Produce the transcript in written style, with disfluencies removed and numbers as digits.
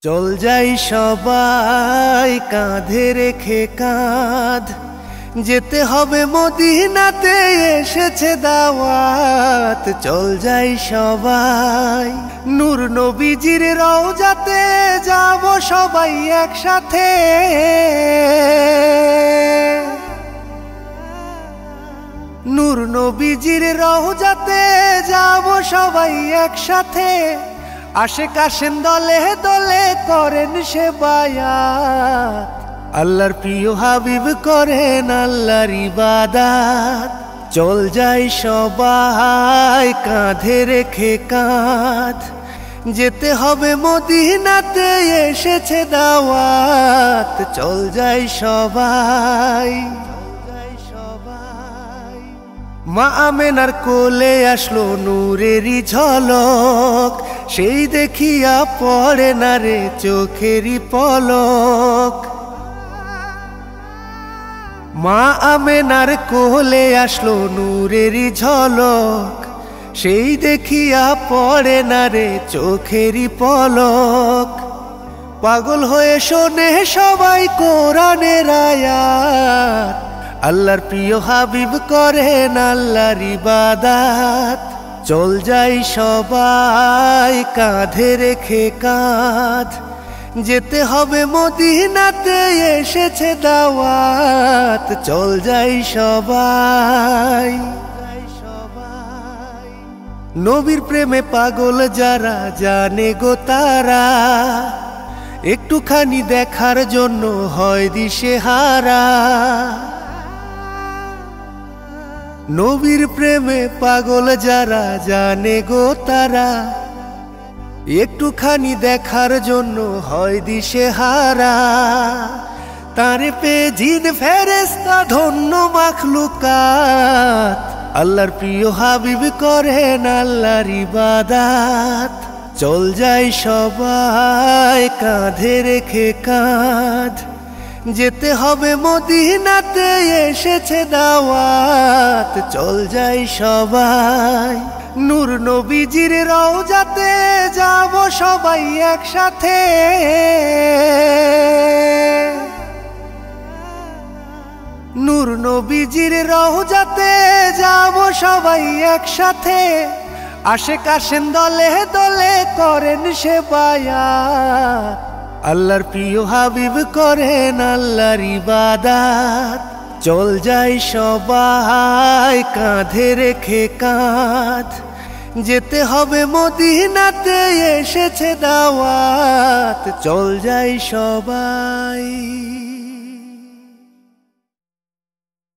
চল যাই সবাই কাঁধে রেখে কাঁধ, যেতে হবে মদিনাতে এসেছে দাওয়াত। চল যাই সবাই নূর নবীজির রওজাতে, যাব সবাই একসাথে। নূর নবীজির রওজাতে যাব সবাই একসাথে। আশেক আসেন দলে দলে করেন সেবায়াত, আল্লাহর প্রিয় হাবিব করেন আল্লাহর ইবাদত। চল যাই সবাই কাঁধে রেখে কাঁধ, যেতে হবে মদিনাতে এসেছে দাওয়াত। চল যাই সবাই। মা আমেনার কোলে আসলো নূরেরই ঝলক, সেই দেখিয়া পড়ে না রে চোখেরই পলক। মা আমেনার কোলে আসলো নূরেরই ঝলক, সেই দেখিয়া পড়ে না রে চোখেরই পলক। পাগল হয়ে শোনে সবাই কোরআনের আয়াত, আল্লাহর প্রিয় হাবিব করেন আল্লাহর ইবাদত। চল যাই সবাই কাঁধে রেখে কাঁধ, যেতে হবে মদিনাতে এসেছে দাওয়াত। চল যাই সবাই। নবীর প্রেমে পাগল যারা জানে গো তারা, একটুখানি দেখার জন্য হয় দিশেহারা। নবীর প্রেমে পাগল যারা জানে গো তারা, একটুখানি দেখার জন্য হয় দিশেহারা। তারে পেয়ে জিন ফেরেশতা ধন্য মাখলুকাত, আল্লাহর প্রিয় হাবিব করেন আল্লাহর ইবাদত। চল যাই সবাই কাঁধে রেখে কাঁধ, যেতে হবে মদিনাতে এসেছে দাওয়াত। চল যাই সবাই নূর নবীজির রওজাতে, যাব সবাই একসাথে। নূর নবীজির রওজাতে যাব সবাই একসাথে। আশেক আসেন দলে দলে করেন সেবায়াত, আল্লাহর প্রিয় হাবিব করেন আল্লাহর ইবাদত। চল যাই সবাই কাঁধে রেখে কাঁধ, যেতে হবে মদিনাতে এসেছে দাওয়াত। চল যাই সবাই।